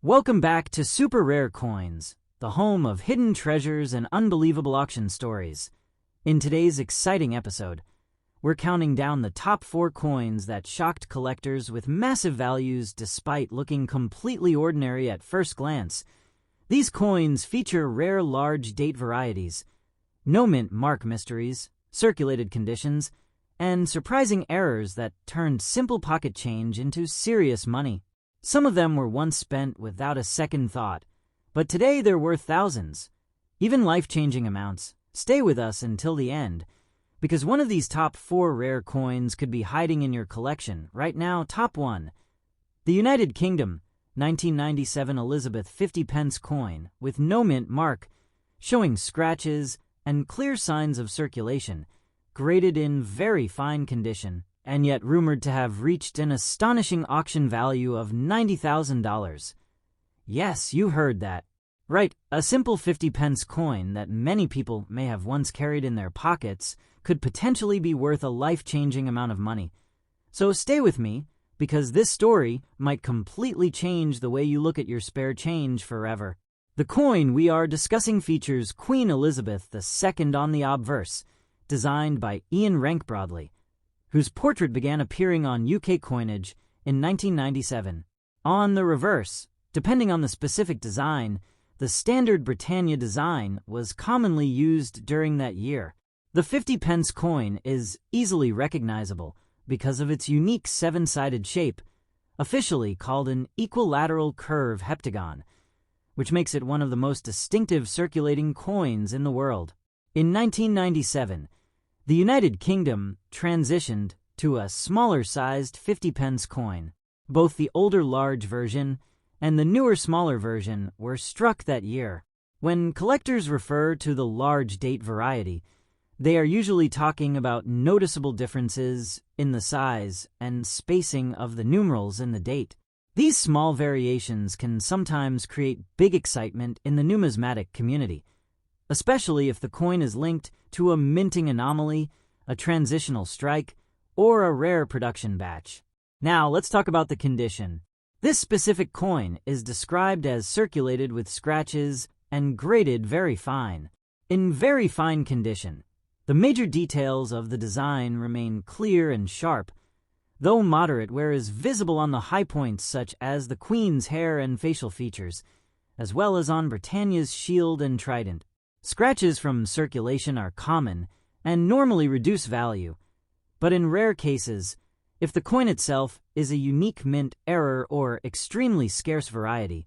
Welcome back to Super Rare Coins, the home of hidden treasures and unbelievable auction stories. In today's exciting episode, we're counting down the top 4 coins that shocked collectors with massive values despite looking completely ordinary at first glance. These coins feature rare large date varieties, no mint mark mysteries, circulated conditions, and surprising errors that turned simple pocket change into serious money. Some of them were once spent without a second thought, but today they're worth thousands, even life-changing amounts. Stay with us until the end, because one of these top 4 rare coins could be hiding in your collection. Right now, top 1. The United Kingdom, 1997 Elizabeth 50 pence coin with no mint mark, showing scratches and clear signs of circulation, graded in very fine condition, and yet rumored to have reached an astonishing auction value of $90,000. Yes, you heard that. Right, a simple 50 pence coin that many people may have once carried in their pockets could potentially be worth a life-changing amount of money. So stay with me, because this story might completely change the way you look at your spare change forever. The coin we are discussing features Queen Elizabeth II on the obverse, designed by Ian Rank-Broadley, whose portrait began appearing on UK coinage in 1997. On the reverse, depending on the specific design, the standard Britannia design was commonly used during that year. The 50 pence coin is easily recognizable because of its unique 7-sided shape, officially called an equilateral curve heptagon, which makes it one of the most distinctive circulating coins in the world. In 1997, the United Kingdom transitioned to a smaller-sized 50 pence coin. Both the older large version and the newer smaller version were struck that year. When collectors refer to the large date variety, they are usually talking about noticeable differences in the size and spacing of the numerals in the date. These small variations can sometimes create big excitement in the numismatic community, especially if the coin is linked to a minting anomaly, a transitional strike, or a rare production batch. Now let's talk about the condition. This specific coin is described as circulated with scratches and graded very fine. In very fine condition, the major details of the design remain clear and sharp, though moderate wear is visible on the high points such as the Queen's hair and facial features, as well as on Britannia's shield and trident. Scratches from circulation are common and normally reduce value, but in rare cases, if the coin itself is a unique mint error or extremely scarce variety,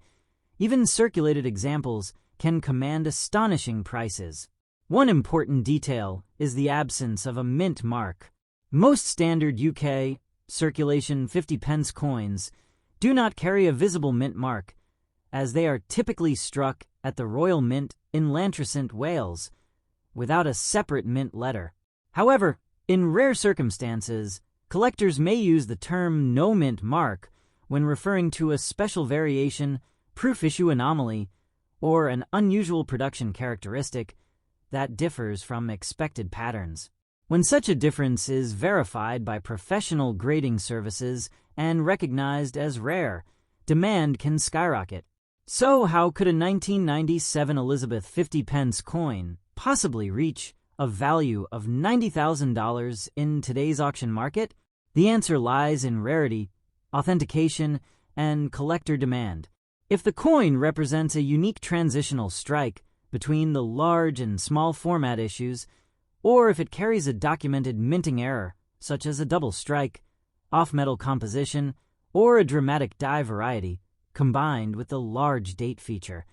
even circulated examples can command astonishing prices. One important detail is the absence of a mint mark. Most standard UK circulation 50 pence coins do not carry a visible mint mark, as they are typically struck at the Royal Mint in Llantrisant, Wales, without a separate mint letter. However, in rare circumstances, collectors may use the term no mint mark when referring to a special variation, proof issue anomaly, or an unusual production characteristic that differs from expected patterns. When such a difference is verified by professional grading services and recognized as rare, demand can skyrocket. So how could a 1997 Elizabeth 50 pence coin possibly reach a value of $90,000 in today's auction market? The answer lies in rarity, authentication, and collector demand. If the coin represents a unique transitional strike between the large and small format issues, or if it carries a documented minting error, such as a double strike, off-metal composition, or a dramatic die variety, combined with the large date feature,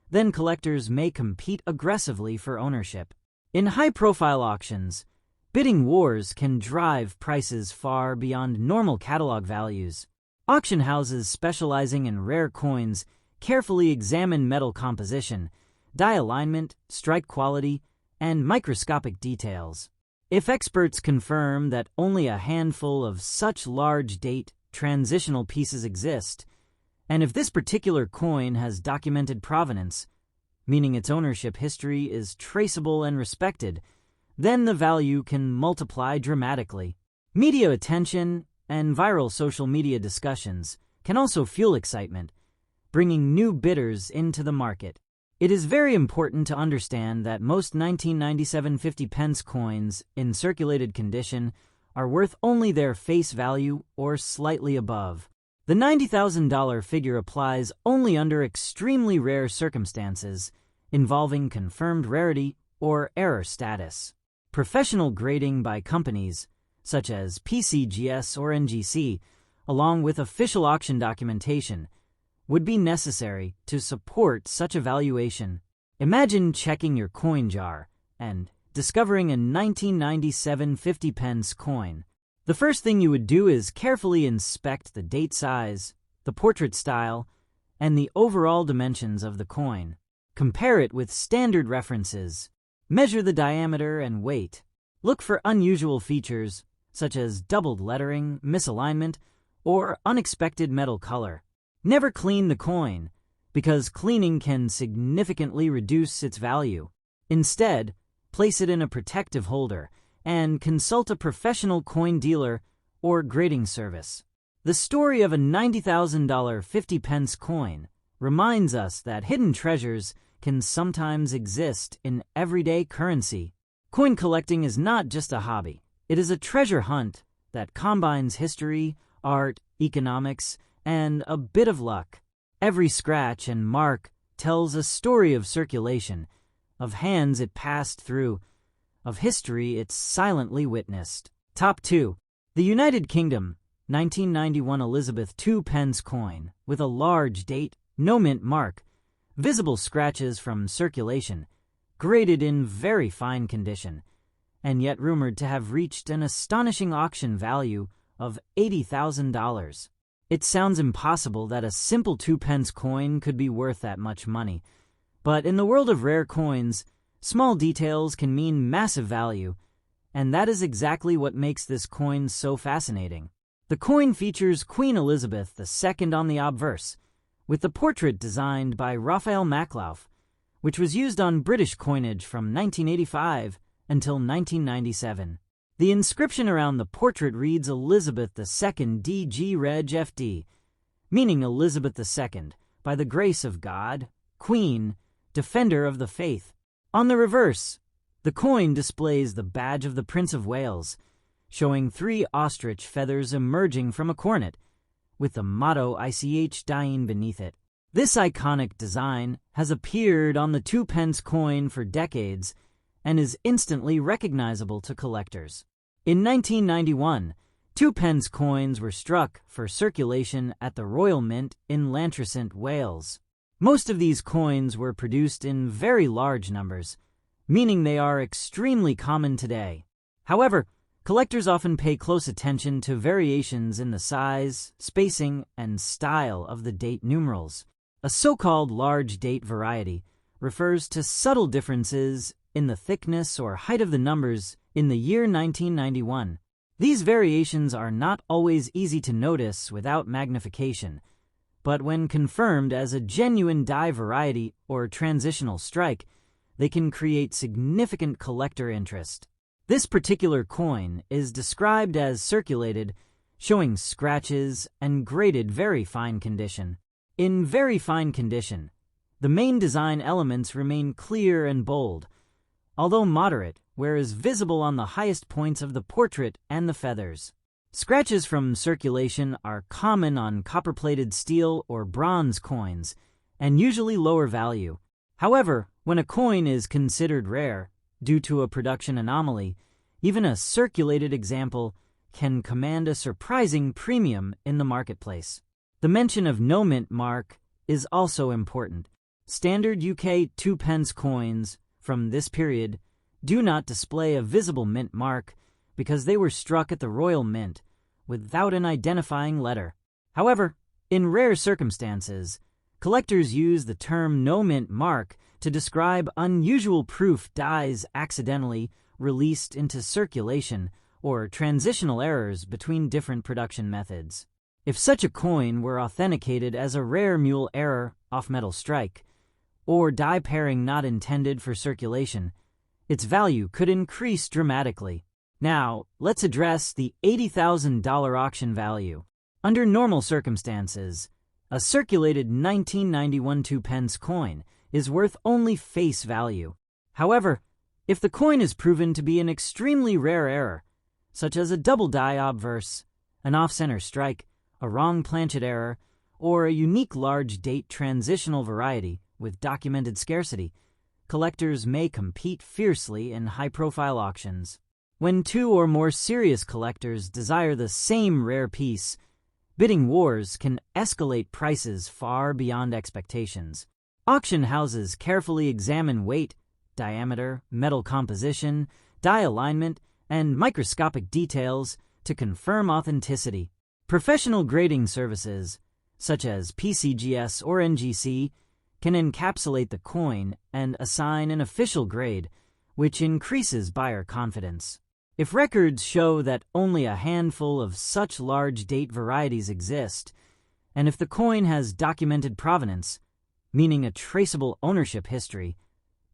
then collectors may compete aggressively for ownership. In high-profile auctions, bidding wars can drive prices far beyond normal catalog values. Auction houses specializing in rare coins carefully examine metal composition, die alignment, strike quality, and microscopic details. If experts confirm that only a handful of such large date transitional pieces exist, and if this particular coin has documented provenance, meaning its ownership history is traceable and respected, then the value can multiply dramatically. Media attention and viral social media discussions can also fuel excitement, bringing new bidders into the market. It is very important to understand that most 1997 50 pence coins in circulated condition are worth only their face value or slightly above. The $90,000 figure applies only under extremely rare circumstances involving confirmed rarity or error status. Professional grading by companies, such as PCGS or NGC, along with official auction documentation, would be necessary to support such a valuation. Imagine checking your coin jar and discovering a 1997 50 pence coin. The first thing you would do is carefully inspect the date size, the portrait style, and the overall dimensions of the coin. Compare it with standard references. Measure the diameter and weight. Look for unusual features, such as doubled lettering, misalignment, or unexpected metal color. Never clean the coin, because cleaning can significantly reduce its value. Instead, place it in a protective holder and consult a professional coin dealer or grading service. The story of a $90,000 50 pence coin reminds us that hidden treasures can sometimes exist in everyday currency. Coin collecting is not just a hobby. It is a treasure hunt that combines history, art, economics, and a bit of luck. Every scratch and mark tells a story of circulation, of hands it passed through, of history it silently witnessed. Top 2. The United Kingdom, 1991 Elizabeth 2 pence coin, with a large date, no mint mark, visible scratches from circulation, graded in very fine condition, and yet rumored to have reached an astonishing auction value of $80,000. It sounds impossible that a simple 2 pence coin could be worth that much money, but in the world of rare coins, small details can mean massive value, and that is exactly what makes this coin so fascinating. The coin features Queen Elizabeth II on the obverse, with the portrait designed by Raphael Maklauf, which was used on British coinage from 1985 until 1997. The inscription around the portrait reads Elizabeth II DG Reg FD, meaning Elizabeth II, by the grace of God, Queen, Defender of the Faith. On the reverse, the coin displays the badge of the Prince of Wales, showing 3 ostrich feathers emerging from a cornet, with the motto ICH Dain beneath it. This iconic design has appeared on the 2 pence coin for decades and is instantly recognizable to collectors. In 1991, 2 pence coins were struck for circulation at the Royal Mint in Llantrisant, Wales. Most of these coins were produced in very large numbers, meaning they are extremely common today. However, collectors often pay close attention to variations in the size, spacing, and style of the date numerals. A so-called large date variety refers to subtle differences in the thickness or height of the numbers in the year 1991. These variations are not always easy to notice without magnification, but when confirmed as a genuine die variety or transitional strike, they can create significant collector interest. This particular coin is described as circulated, showing scratches and graded very fine condition. In very fine condition, the main design elements remain clear and bold, although moderate, whereas visible on the highest points of the portrait and the feathers. Scratches from circulation are common on copper-plated steel or bronze coins, and usually lower value. However, when a coin is considered rare, due to a production anomaly, even a circulated example can command a surprising premium in the marketplace. The mention of no mint mark is also important. Standard UK 2 pence coins from this period do not display a visible mint mark because they were struck at the Royal Mint without an identifying letter. However, in rare circumstances, collectors use the term no mint mark to describe unusual proof dies accidentally released into circulation or transitional errors between different production methods. If such a coin were authenticated as a rare mule error off-metal strike, or die pairing not intended for circulation, its value could increase dramatically. Now, let's address the $80,000 auction value. Under normal circumstances, A circulated 1991 2p coin is worth only face value. However, if the coin is proven to be an extremely rare error, such as a double die obverse, an off-center strike, a wrong planchet error, or a unique large date transitional variety with documented scarcity, collectors may compete fiercely in high-profile auctions. When two or more serious collectors desire the same rare piece, bidding wars can escalate prices far beyond expectations. Auction houses carefully examine weight, diameter, metal composition, die alignment, and microscopic details to confirm authenticity. Professional grading services, such as PCGS or NGC, can encapsulate the coin and assign an official grade, which increases buyer confidence. If records show that only a handful of such large date varieties exist, and if the coin has documented provenance, meaning a traceable ownership history,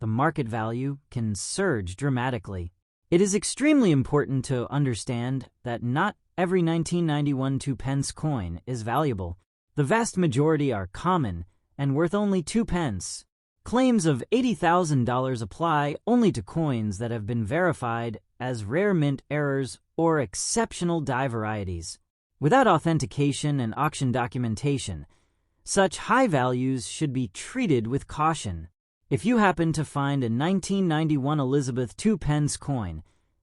the market value can surge dramatically. It is extremely important to understand that not every 1991 2p coin is valuable. The vast majority are common and worth only 2 pence. Claims of $80,000 apply only to coins that have been verified as rare mint errors or exceptional die varieties. Without authentication and auction documentation, such high values should be treated with caution. If you happen to find a 1991 Elizabeth 2p coin,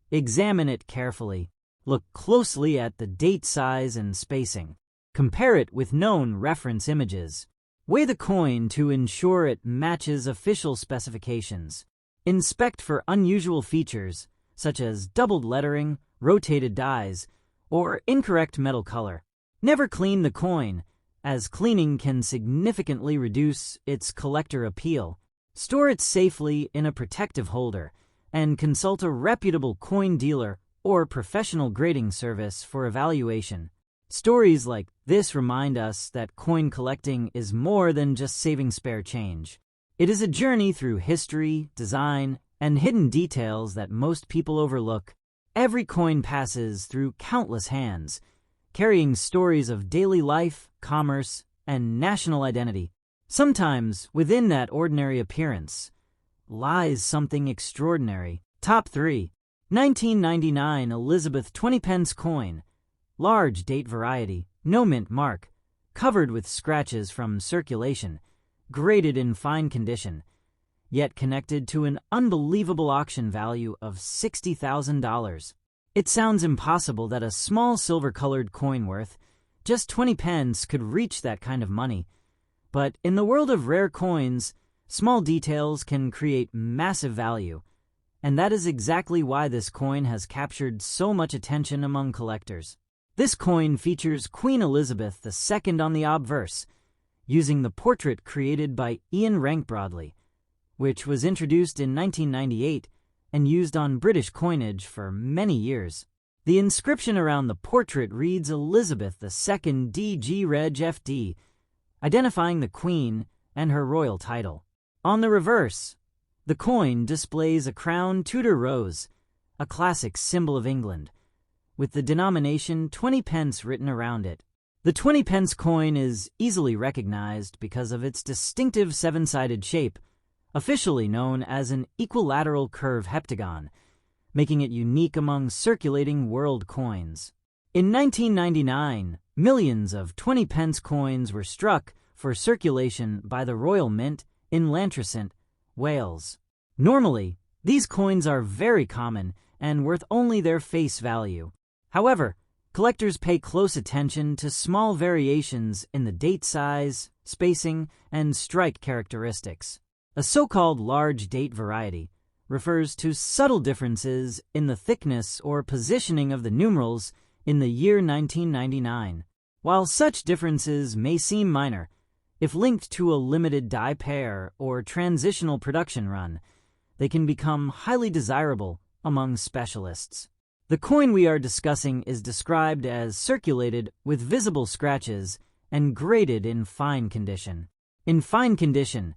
examine it carefully. Look closely at the date size and spacing. Compare it with known reference images. Weigh the coin to ensure it matches official specifications. Inspect for unusual features, such as doubled lettering, rotated dies, or incorrect metal color. Never clean the coin, as cleaning can significantly reduce its collector appeal. Store it safely in a protective holder, and consult a reputable coin dealer or professional grading service for evaluation. Stories like this remind us that coin collecting is more than just saving spare change. It is a journey through history, design, and hidden details that most people overlook. Every coin passes through countless hands, carrying stories of daily life, commerce, and national identity. Sometimes, within that ordinary appearance, lies something extraordinary. Top 3. 1999 Elizabeth 20p coin. Large date variety, no mint mark, covered with scratches from circulation, graded in fine condition, yet connected to an unbelievable auction value of $60,000. It sounds impossible that a small silver-colored coin worth just 20 pence could reach that kind of money. But in the world of rare coins, small details can create massive value, and that is exactly why this coin has captured so much attention among collectors. This coin features Queen Elizabeth II on the obverse, using the portrait created by Ian Rank Broadley, which was introduced in 1998 and used on British coinage for many years. The inscription around the portrait reads Elizabeth II DG Reg FD, identifying the Queen and her royal title. On the reverse, the coin displays a crowned Tudor rose, a classic symbol of England, with the denomination 20 pence written around it. The 20 pence coin is easily recognized because of its distinctive seven-sided shape, officially known as an equilateral curve heptagon, making it unique among circulating world coins. In 1999, millions of 20 pence coins were struck for circulation by the Royal Mint in Llantrisant, Wales. Normally, these coins are very common and worth only their face value. However, collectors pay close attention to small variations in the date size, spacing, and strike characteristics. A so-called large date variety refers to subtle differences in the thickness or positioning of the numerals in the year 1999. While such differences may seem minor, if linked to a limited die pair or transitional production run, they can become highly desirable among specialists. The coin we are discussing is described as circulated with visible scratches and graded in fine condition. In fine condition,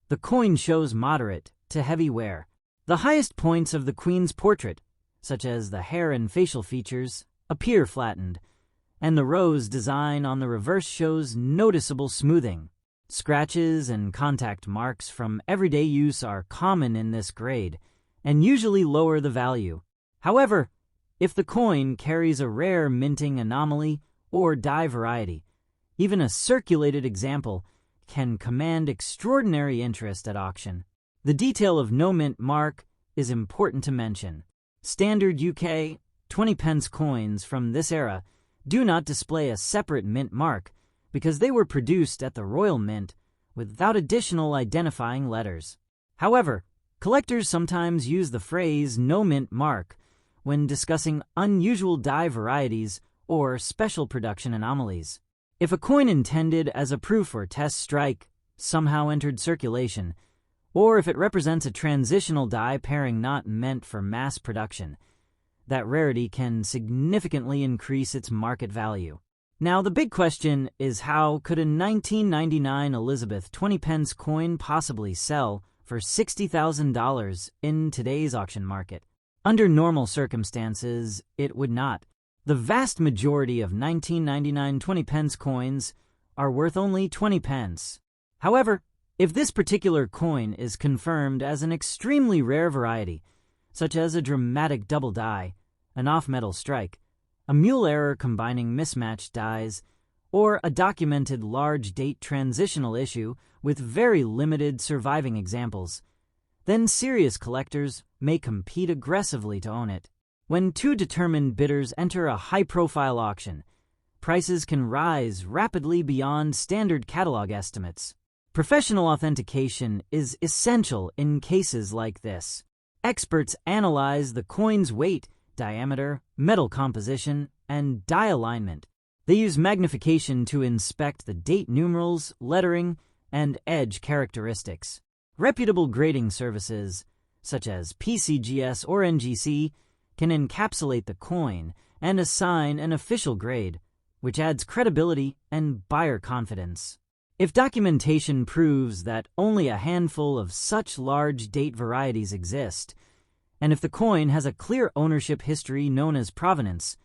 the coin shows moderate to heavy wear. The highest points of the Queen's portrait, such as the hair and facial features, appear flattened, and the rose design on the reverse shows noticeable smoothing. Scratches and contact marks from everyday use are common in this grade and usually lower the value. However, if the coin carries a rare minting anomaly or die variety, even a circulated example can command extraordinary interest at auction. The detail of no mint mark is important to mention. Standard UK 20 pence coins from this era do not display a separate mint mark because they were produced at the Royal Mint without additional identifying letters. However, collectors sometimes use the phrase no mint mark when discussing unusual die varieties or special production anomalies. If a coin intended as a proof or test strike somehow entered circulation, or if it represents a transitional die pairing not meant for mass production, that rarity can significantly increase its market value. Now, the big question is, how could a 1999 Elizabeth 20 pence coin possibly sell for $60,000 in today's auction market? Under normal circumstances, it would not. The vast majority of 1999 20 pence coins are worth only 20 pence. However, if this particular coin is confirmed as an extremely rare variety, such as a dramatic double die, an off-metal strike, a mule error combining mismatched dies, or a documented large date transitional issue with very limited surviving examples, then serious collectors may compete aggressively to own it. When two determined bidders enter a high-profile auction, prices can rise rapidly beyond standard catalog estimates. Professional authentication is essential in cases like this. Experts analyze the coin's weight, diameter, metal composition, and die alignment. They use magnification to inspect the date numerals, lettering, and edge characteristics. Reputable grading services, such as PCGS or NGC, can encapsulate the coin and assign an official grade, which adds credibility and buyer confidence. If documentation proves that only a handful of such large date varieties exist, and if the coin has a clear ownership history known as provenance,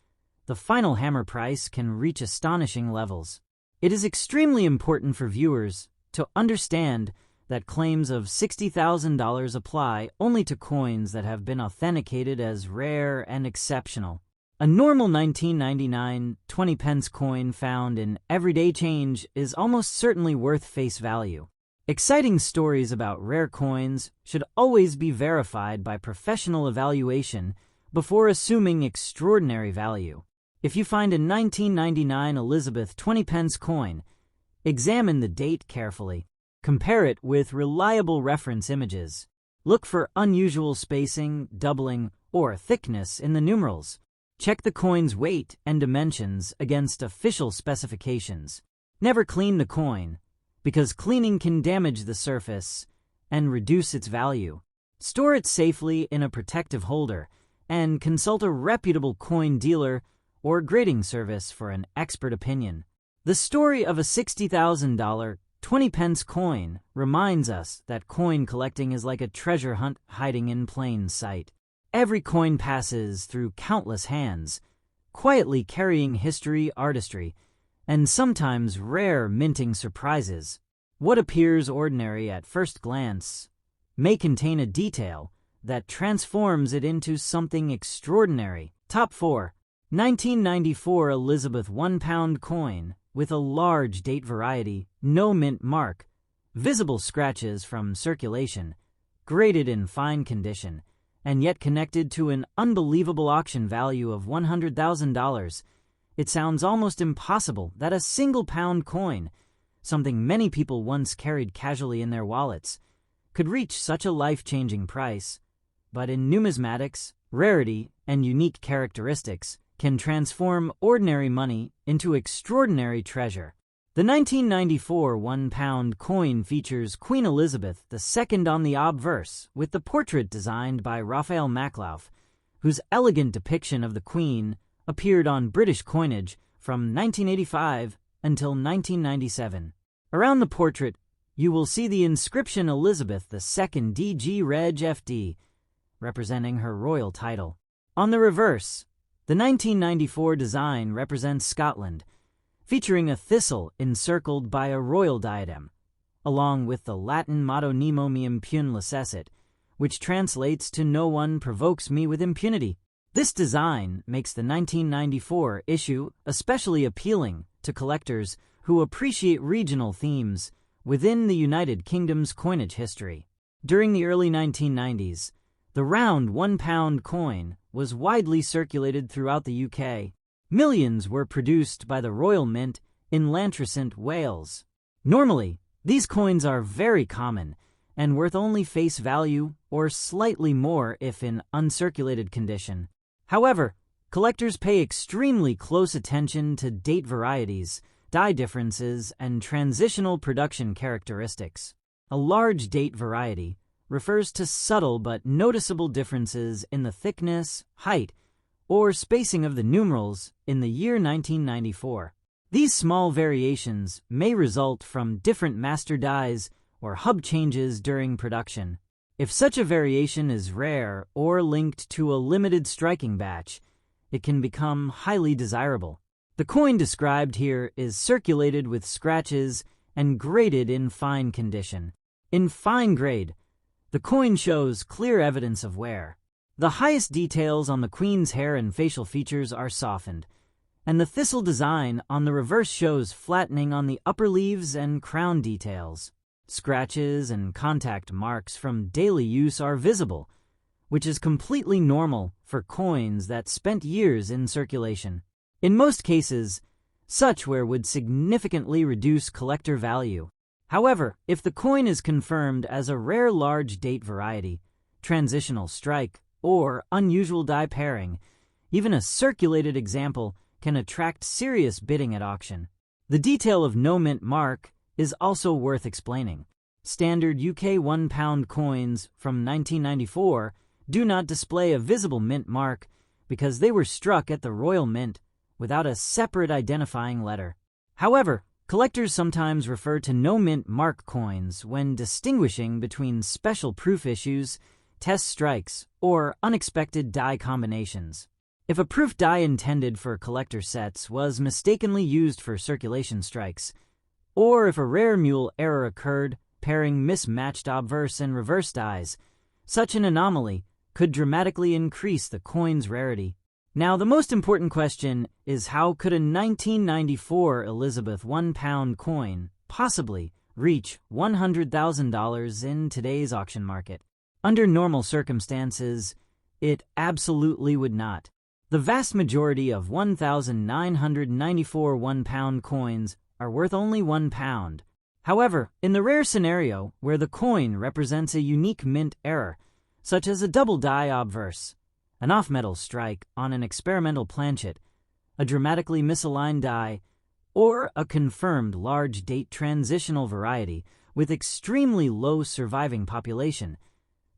the final hammer price can reach astonishing levels. It is extremely important for viewers to understand that claims of $60,000 apply only to coins that have been authenticated as rare and exceptional. A normal 1999 20 pence coin found in everyday change is almost certainly worth face value. Exciting stories about rare coins should always be verified by professional evaluation before assuming extraordinary value. If you find a 1999 Elizabeth 20 pence coin, examine the date carefully. Compare it with reliable reference images. Look for unusual spacing, doubling, or thickness in the numerals. Check the coin's weight and dimensions against official specifications. Never clean the coin, because cleaning can damage the surface and reduce its value. Store it safely in a protective holder and consult a reputable coin dealer or grading service for an expert opinion. The story of a $60,000 20 pence coin reminds us that coin collecting is like a treasure hunt hiding in plain sight. Every coin passes through countless hands, quietly carrying history, artistry, and sometimes rare minting surprises. What appears ordinary at first glance may contain a detail that transforms it into something extraordinary. Top 4. 1994 Elizabeth £1 coin with a large date variety, no mint mark, visible scratches from circulation, graded in fine condition, and yet connected to an unbelievable auction value of $100,000. It sounds almost impossible that a single pound coin, something many people once carried casually in their wallets, could reach such a life-changing price. But in numismatics, rarity and unique characteristics can transform ordinary money into extraordinary treasure. The 1994 £1 coin features Queen Elizabeth II on the obverse, with the portrait designed by Raphael Maklauf, whose elegant depiction of the Queen appeared on British coinage from 1985 until 1997. Around the portrait, you will see the inscription Elizabeth II DG Reg FD, representing her royal title. On the reverse, The 1994 design represents Scotland, featuring a thistle encircled by a royal diadem, along with the Latin motto Nemo me impune licessit, which translates to "No one provokes me with impunity." This design makes the 1994 issue especially appealing to collectors who appreciate regional themes within the United Kingdom's coinage history. During the early 1990s, the round £1 coin was widely circulated throughout the UK. Millions were produced by the Royal Mint in Llantrisant, Wales. Normally, these coins are very common and worth only face value or slightly more if in uncirculated condition. However, collectors pay extremely close attention to date varieties, die differences, and transitional production characteristics. A large date variety refers to subtle but noticeable differences in the thickness, height, or spacing of the numerals in the year 1994. These small variations may result from different master dies or hub changes during production. If such a variation is rare or linked to a limited striking batch, it can become highly desirable. The coin described here is circulated with scratches and graded in fine condition. In fine grade, the coin shows clear evidence of wear. The highest details on the Queen's hair and facial features are softened, and the thistle design on the reverse shows flattening on the upper leaves and crown details. Scratches and contact marks from daily use are visible, which is completely normal for coins that spent years in circulation. In most cases, such wear would significantly reduce collector value. However, if the coin is confirmed as a rare large date variety, transitional strike, or unusual die pairing, even a circulated example can attract serious bidding at auction. The detail of no mint mark is also worth explaining. Standard UK £1 coins from 1994 do not display a visible mint mark because they were struck at the Royal Mint without a separate identifying letter. However, collectors sometimes refer to no mint mark coins when distinguishing between special proof issues, test strikes, or unexpected die combinations. If a proof die intended for collector sets was mistakenly used for circulation strikes, or if a rare mule error occurred pairing mismatched obverse and reverse dies, such an anomaly could dramatically increase the coin's rarity. Now, the most important question is, how could a 1994 Elizabeth £1 coin possibly reach $100,000 in today's auction market? Under normal circumstances, it absolutely would not. The vast majority of 1,994 £1 coins are worth only £1. However, in the rare scenario where the coin represents a unique mint error, such as a double die obverse, an off-metal strike on an experimental planchet, a dramatically misaligned die, or a confirmed large date transitional variety with extremely low surviving population,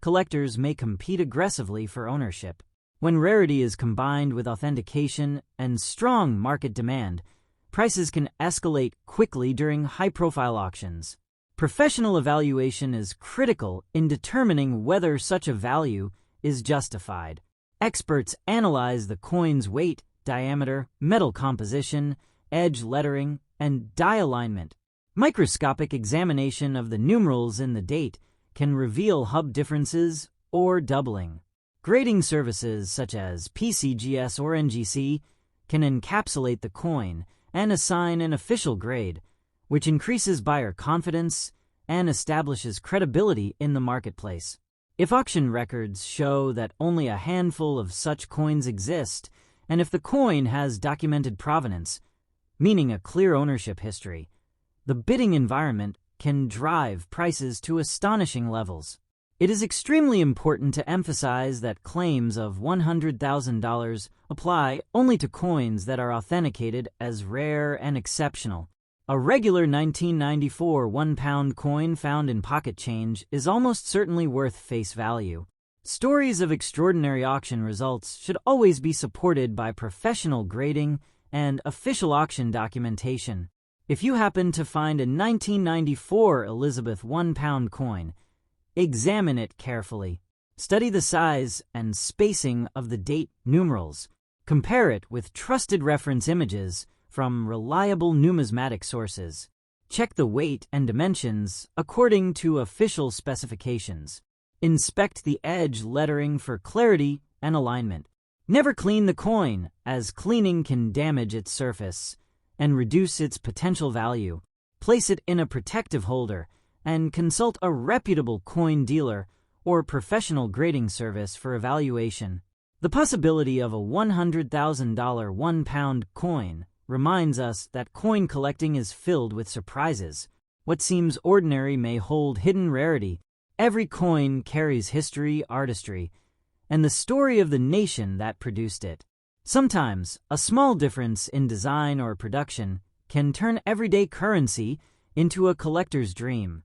collectors may compete aggressively for ownership. When rarity is combined with authentication and strong market demand, prices can escalate quickly during high-profile auctions. Professional evaluation is critical in determining whether such a value is justified. Experts analyze the coin's weight, diameter, metal composition, edge lettering, and die alignment. Microscopic examination of the numerals in the date can reveal hub differences or doubling. Grading services such as PCGS or NGC can encapsulate the coin and assign an official grade, which increases buyer confidence and establishes credibility in the marketplace. If auction records show that only a handful of such coins exist, and if the coin has documented provenance, meaning a clear ownership history, the bidding environment can drive prices to astonishing levels. It is extremely important to emphasize that claims of $100,000 apply only to coins that are authenticated as rare and exceptional. A regular 1994 £1 coin found in pocket change is almost certainly worth face value. Stories of extraordinary auction results should always be supported by professional grading and official auction documentation. If you happen to find a 1994 Elizabeth £1 coin, examine it carefully. Study the size and spacing of the date numerals. Compare it with trusted reference images from reliable numismatic sources. Check the weight and dimensions according to official specifications. Inspect the edge lettering for clarity and alignment. Never clean the coin, as cleaning can damage its surface and reduce its potential value. Place it in a protective holder and consult a reputable coin dealer or professional grading service for evaluation. The possibility of a $100,000 1-pound coin reminds us that coin collecting is filled with surprises. What seems ordinary may hold hidden rarity. Every coin carries history, artistry, and the story of the nation that produced it. Sometimes, a small difference in design or production can turn everyday currency into a collector's dream.